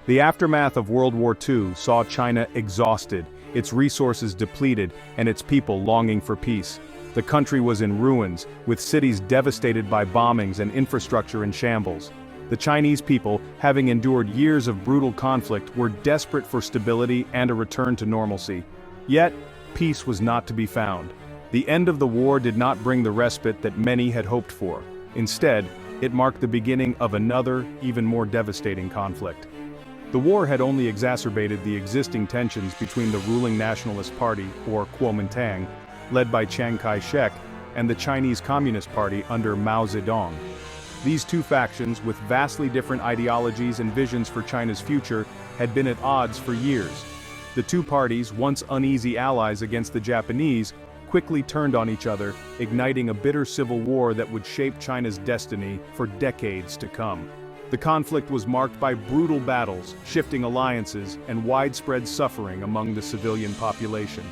The aftermath of World War II saw China exhausted, its resources depleted, and its people longing for peace. The country was in ruins, with cities devastated by bombings and infrastructure in shambles. The Chinese people, having endured years of brutal conflict, were desperate for stability and a return to normalcy. Yet, peace was not to be found. The end of the war did not bring the respite that many had hoped for. Instead, it marked the beginning of another, even more devastating conflict. The war had only exacerbated the existing tensions between the ruling Nationalist Party, or Kuomintang, led by Chiang Kai-shek, and the Chinese Communist Party under Mao Zedong. These two factions, with vastly different ideologies and visions for China's future, had been at odds for years. The two parties, once uneasy allies against the Japanese, quickly turned on each other, igniting a bitter civil war that would shape China's destiny for decades to come. The conflict was marked by brutal battles, shifting alliances, and widespread suffering among the civilian population.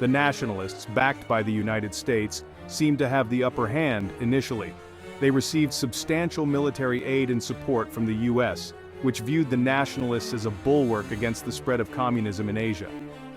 The Nationalists, backed by the United States, seemed to have the upper hand initially. They received substantial military aid and support from the US, which viewed the Nationalists as a bulwark against the spread of communism in Asia.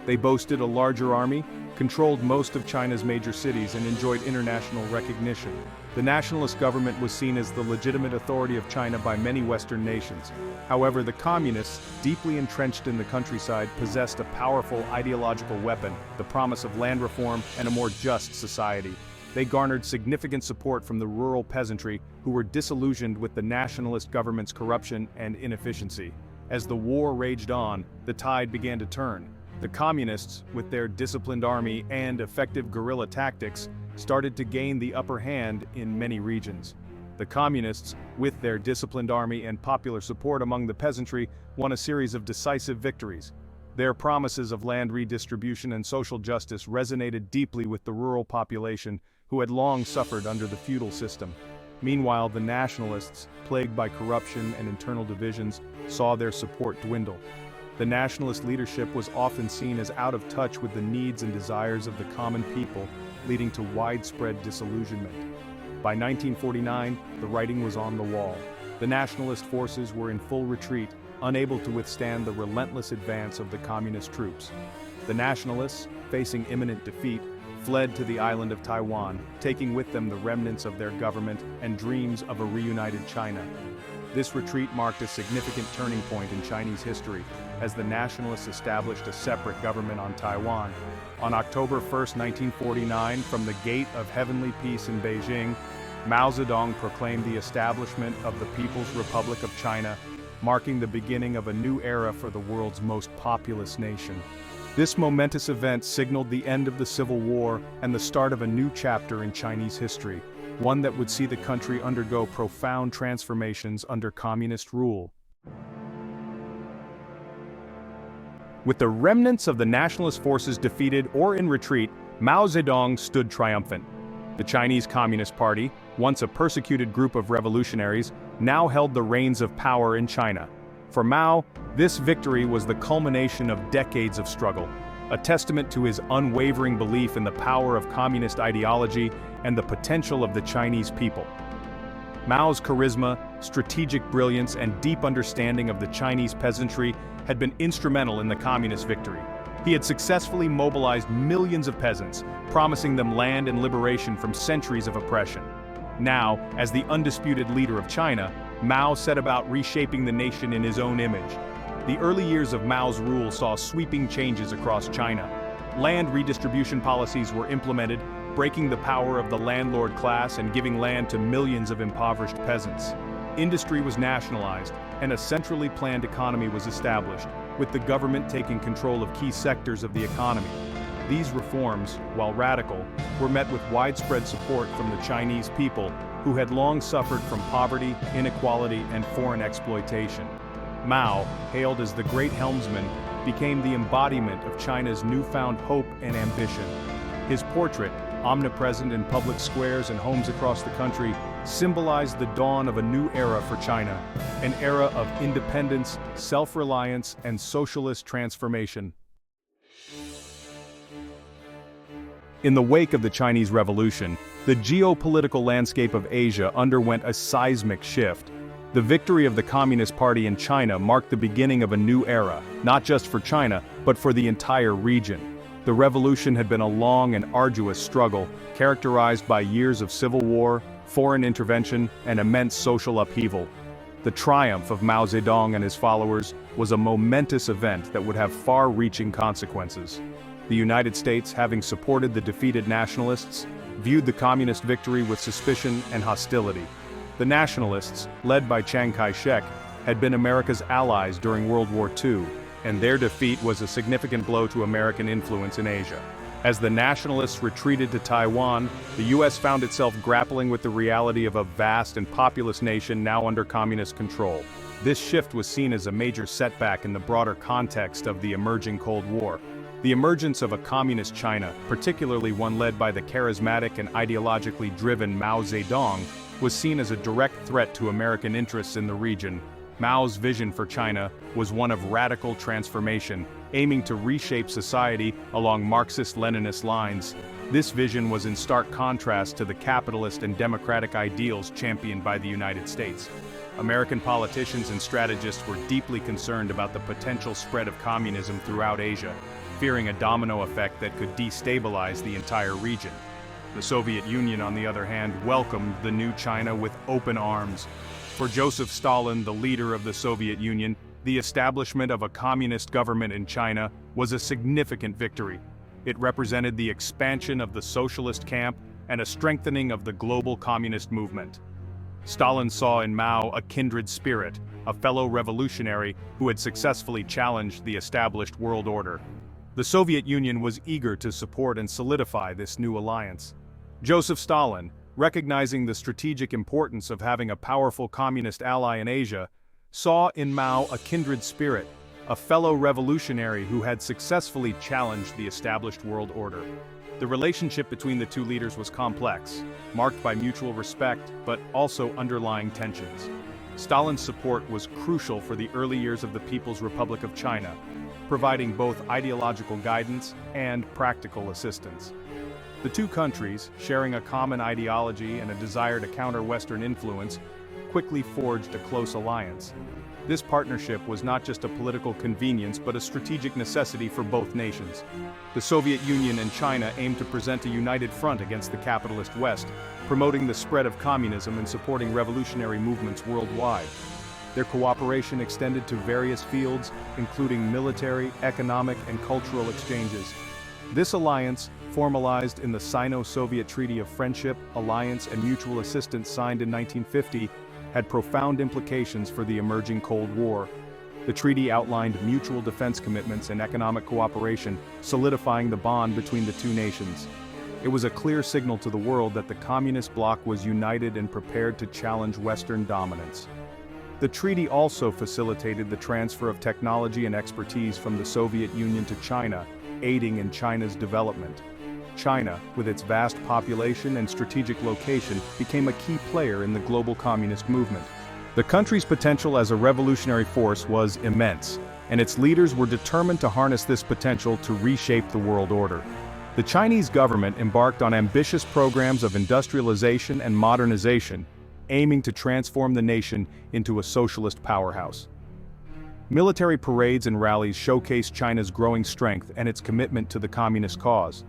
They boasted a larger army, controlled most of China's major cities, and enjoyed international recognition. The nationalist government was seen as the legitimate authority of China by many Western nations. However, the communists, deeply entrenched in the countryside, possessed a powerful ideological weapon, the promise of land reform and a more just society. They garnered significant support from the rural peasantry, who were disillusioned with the nationalist government's corruption and inefficiency. As the war raged on, the tide began to turn. The communists, with their disciplined army and effective guerrilla tactics, started to gain the upper hand in many regions. The communists, with their disciplined army and popular support among the peasantry, won a series of decisive victories. Their promises of land redistribution and social justice resonated deeply with the rural population, who had long suffered under the feudal system. Meanwhile, the nationalists, plagued by corruption and internal divisions, saw their support dwindle. The nationalist leadership was often seen as out of touch with the needs and desires of the common people, leading to widespread disillusionment. By 1949, the writing was on the wall. The nationalist forces were in full retreat, unable to withstand the relentless advance of the communist troops. The nationalists, facing imminent defeat, fled to the island of Taiwan, taking with them the remnants of their government and dreams of a reunited China. This retreat marked a significant turning point in Chinese history, as the nationalists established a separate government on Taiwan. On October 1, 1949, from the Gate of Heavenly Peace in Beijing, Mao Zedong proclaimed the establishment of the People's Republic of China, marking the beginning of a new era for the world's most populous nation. This momentous event signaled the end of the Civil War and the start of a new chapter in Chinese history, one that would see the country undergo profound transformations under communist rule. With the remnants of the nationalist forces defeated or in retreat, Mao Zedong stood triumphant. The Chinese Communist Party, once a persecuted group of revolutionaries, now held the reins of power in China. For Mao, this victory was the culmination of decades of struggle, a testament to his unwavering belief in the power of communist ideology and the potential of the Chinese people. Mao's charisma, strategic brilliance, and deep understanding of the Chinese peasantry had been instrumental in the communist victory. He had successfully mobilized millions of peasants, promising them land and liberation from centuries of oppression. Now, as the undisputed leader of China, Mao set about reshaping the nation in his own image. The early years of Mao's rule saw sweeping changes across China. Land redistribution policies were implemented, breaking the power of the landlord class and giving land to millions of impoverished peasants. Industry was nationalized, and a centrally planned economy was established, with the government taking control of key sectors of the economy. These reforms, while radical, were met with widespread support from the Chinese people, who had long suffered from poverty, inequality, and foreign exploitation. Mao, hailed as the great helmsman, became the embodiment of China's newfound hope and ambition. His portrait, omnipresent in public squares and homes across the country, symbolized the dawn of a new era for China, an era of independence, self-reliance, and socialist transformation. In the wake of the Chinese Revolution, the geopolitical landscape of Asia underwent a seismic shift. The victory of the Communist Party in China marked the beginning of a new era, not just for China, but for the entire region. The revolution had been a long and arduous struggle, characterized by years of civil war, foreign intervention, and immense social upheaval. The triumph of Mao Zedong and his followers was a momentous event that would have far-reaching consequences. The United States, having supported the defeated Nationalists, viewed the communist victory with suspicion and hostility. The Nationalists, led by Chiang Kai-shek, had been America's allies during World War II, and their defeat was a significant blow to American influence in Asia. As the Nationalists retreated to Taiwan, the U.S. found itself grappling with the reality of a vast and populous nation now under communist control. This shift was seen as a major setback in the broader context of the emerging Cold War. The emergence of a communist China, particularly one led by the charismatic and ideologically driven Mao Zedong, was seen as a direct threat to American interests in the region. Mao's vision for China was one of radical transformation, aiming to reshape society along Marxist-Leninist lines. This vision was in stark contrast to the capitalist and democratic ideals championed by the United States. American politicians and strategists were deeply concerned about the potential spread of communism throughout Asia, fearing a domino effect that could destabilize the entire region. The Soviet Union, on the other hand, welcomed the new China with open arms. For Joseph Stalin, the leader of the Soviet Union, the establishment of a communist government in China was a significant victory. It represented the expansion of the socialist camp and a strengthening of the global communist movement. Stalin saw in Mao a kindred spirit, a fellow revolutionary who had successfully challenged the established world order. The Soviet Union was eager to support and solidify this new alliance. Joseph Stalin, recognizing the strategic importance of having a powerful communist ally in Asia, saw in Mao a kindred spirit, a fellow revolutionary who had successfully challenged the established world order. The relationship between the two leaders was complex, marked by mutual respect, but also underlying tensions. Stalin's support was crucial for the early years of the People's Republic of China, providing both ideological guidance and practical assistance. The two countries, sharing a common ideology and a desire to counter Western influence, quickly forged a close alliance. This partnership was not just a political convenience but a strategic necessity for both nations. The Soviet Union and China aimed to present a united front against the capitalist West, promoting the spread of communism and supporting revolutionary movements worldwide. Their cooperation extended to various fields, including military, economic, and cultural exchanges. This alliance, formalized in the Sino-Soviet Treaty of Friendship, Alliance, and Mutual Assistance signed in 1950, had profound implications for the emerging Cold War. The treaty outlined mutual defense commitments and economic cooperation, solidifying the bond between the two nations. It was a clear signal to the world that the communist bloc was united and prepared to challenge Western dominance. The treaty also facilitated the transfer of technology and expertise from the Soviet Union to China, aiding in China's development. China, with its vast population and strategic location, became a key player in the global communist movement. The country's potential as a revolutionary force was immense, and its leaders were determined to harness this potential to reshape the world order. The Chinese government embarked on ambitious programs of industrialization and modernization, aiming to transform the nation into a socialist powerhouse. Military parades and rallies showcased China's growing strength and its commitment to the communist cause.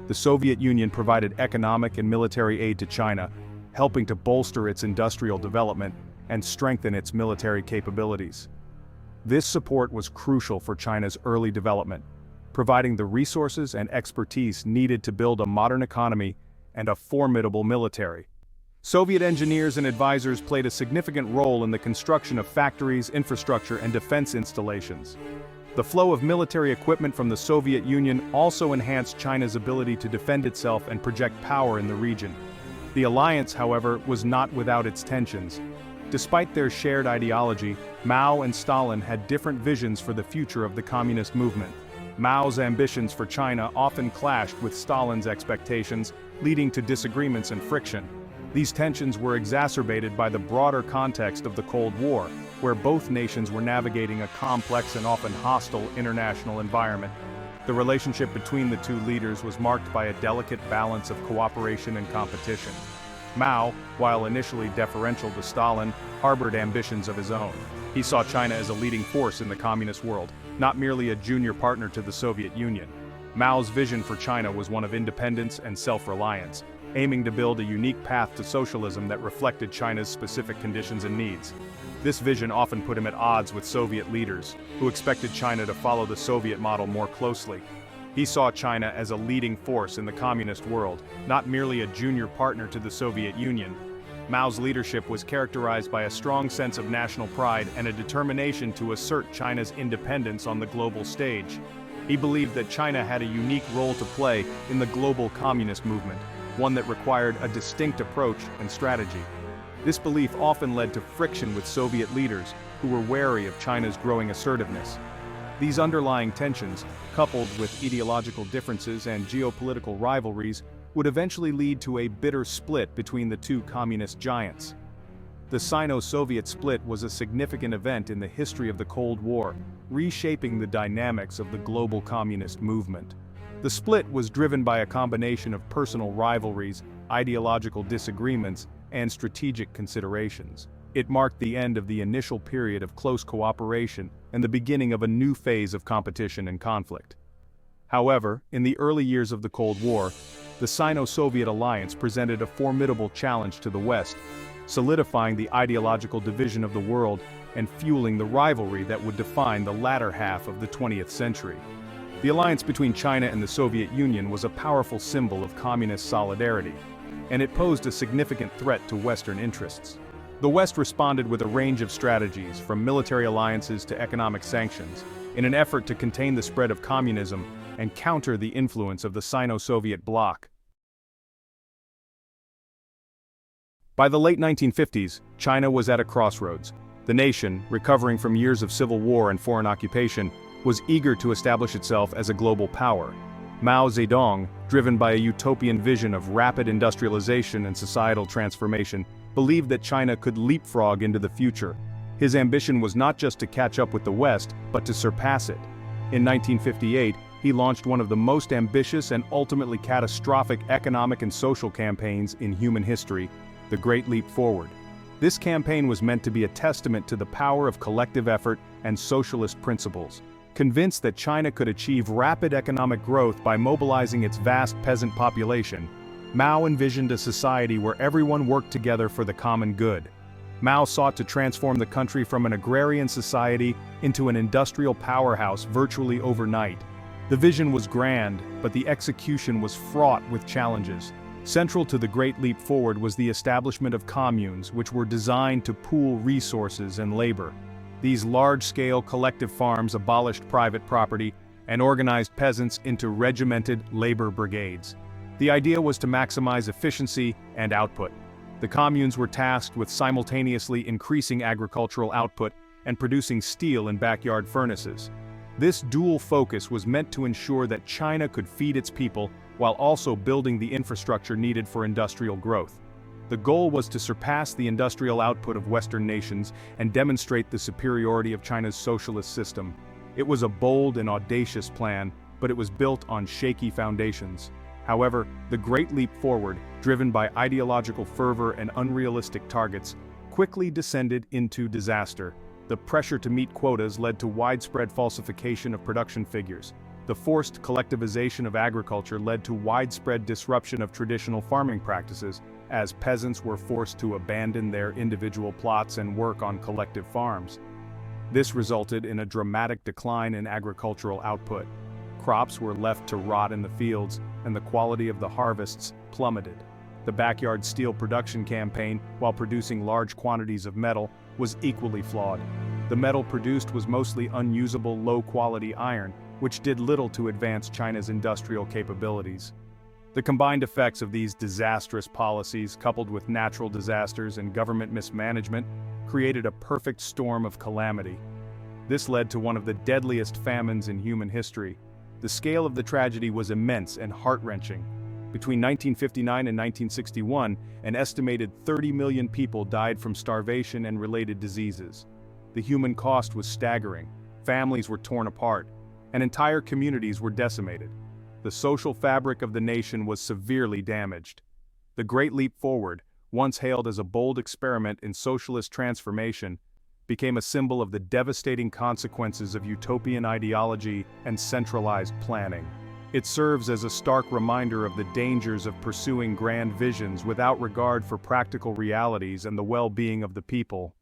The Soviet Union provided economic and military aid to China, helping to bolster its industrial development and strengthen its military capabilities. This support was crucial for China's early development, providing the resources and expertise needed to build a modern economy and a formidable military. Soviet engineers and advisors played a significant role in the construction of factories, infrastructure, and defense installations. The flow of military equipment from the Soviet Union also enhanced China's ability to defend itself and project power in the region. The alliance, however, was not without its tensions. Despite their shared ideology, Mao and Stalin had different visions for the future of the communist movement. Mao's ambitions for China often clashed with Stalin's expectations, leading to disagreements and friction. These tensions were exacerbated by the broader context of the Cold War, where both nations were navigating a complex and often hostile international environment. The relationship between the two leaders was marked by a delicate balance of cooperation and competition. Mao, while initially deferential to Stalin, harbored ambitions of his own. He saw China as a leading force in the communist world, not merely a junior partner to the Soviet Union. Mao's vision for China was one of independence and self-reliance, aiming to build a unique path to socialism that reflected China's specific conditions and needs. This vision often put him at odds with Soviet leaders, who expected China to follow the Soviet model more closely. He saw China as a leading force in the communist world, not merely a junior partner to the Soviet Union. Mao's leadership was characterized by a strong sense of national pride and a determination to assert China's independence on the global stage. He believed that China had a unique role to play in the global communist movement, one that required a distinct approach and strategy. This belief often led to friction with Soviet leaders, who were wary of China's growing assertiveness. These underlying tensions, coupled with ideological differences and geopolitical rivalries, would eventually lead to a bitter split between the two communist giants. The Sino-Soviet split was a significant event in the history of the Cold War, reshaping the dynamics of the global communist movement. The split was driven by a combination of personal rivalries, ideological disagreements, and strategic considerations. It marked the end of the initial period of close cooperation and the beginning of a new phase of competition and conflict. However, in the early years of the Cold War, the Sino-Soviet alliance presented a formidable challenge to the West, solidifying the ideological division of the world and fueling the rivalry that would define the latter half of the 20th century. The alliance between China and the Soviet Union was a powerful symbol of communist solidarity, and it posed a significant threat to Western interests. The West responded with a range of strategies, from military alliances to economic sanctions, in an effort to contain the spread of communism and counter the influence of the Sino-Soviet bloc. By the late 1950s, China was at a crossroads. The nation, recovering from years of civil war and foreign occupation, was eager to establish itself as a global power. Mao Zedong, driven by a utopian vision of rapid industrialization and societal transformation, believed that China could leapfrog into the future. His ambition was not just to catch up with the West, but to surpass it. In 1958, he launched one of the most ambitious and ultimately catastrophic economic and social campaigns in human history, the Great Leap Forward. This campaign was meant to be a testament to the power of collective effort and socialist principles. Convinced that China could achieve rapid economic growth by mobilizing its vast peasant population, Mao envisioned a society where everyone worked together for the common good. Mao sought to transform the country from an agrarian society into an industrial powerhouse virtually overnight. The vision was grand, but the execution was fraught with challenges. Central to the Great Leap Forward was the establishment of communes, which were designed to pool resources and labor. These large-scale collective farms abolished private property and organized peasants into regimented labor brigades. The idea was to maximize efficiency and output. The communes were tasked with simultaneously increasing agricultural output and producing steel in backyard furnaces. This dual focus was meant to ensure that China could feed its people while also building the infrastructure needed for industrial growth. The goal was to surpass the industrial output of Western nations and demonstrate the superiority of China's socialist system. It was a bold and audacious plan, but it was built on shaky foundations. However, the Great Leap Forward, driven by ideological fervor and unrealistic targets, quickly descended into disaster. The pressure to meet quotas led to widespread falsification of production figures. The forced collectivization of agriculture led to widespread disruption of traditional farming practices, as peasants were forced to abandon their individual plots and work on collective farms. This resulted in a dramatic decline in agricultural output. Crops were left to rot in the fields, and the quality of the harvests plummeted. The backyard steel production campaign, while producing large quantities of metal, was equally flawed. The metal produced was mostly unusable, low-quality iron, which did little to advance China's industrial capabilities. The combined effects of these disastrous policies, coupled with natural disasters and government mismanagement, created a perfect storm of calamity. This led to one of the deadliest famines in human history. The scale of the tragedy was immense and heart-wrenching. Between 1959 and 1961, an estimated 30 million people died from starvation and related diseases. The human cost was staggering. Families were torn apart, and entire communities were decimated. The social fabric of the nation was severely damaged. The Great Leap Forward, once hailed as a bold experiment in socialist transformation, became a symbol of the devastating consequences of utopian ideology and centralized planning. It serves as a stark reminder of the dangers of pursuing grand visions without regard for practical realities and the well-being of the people.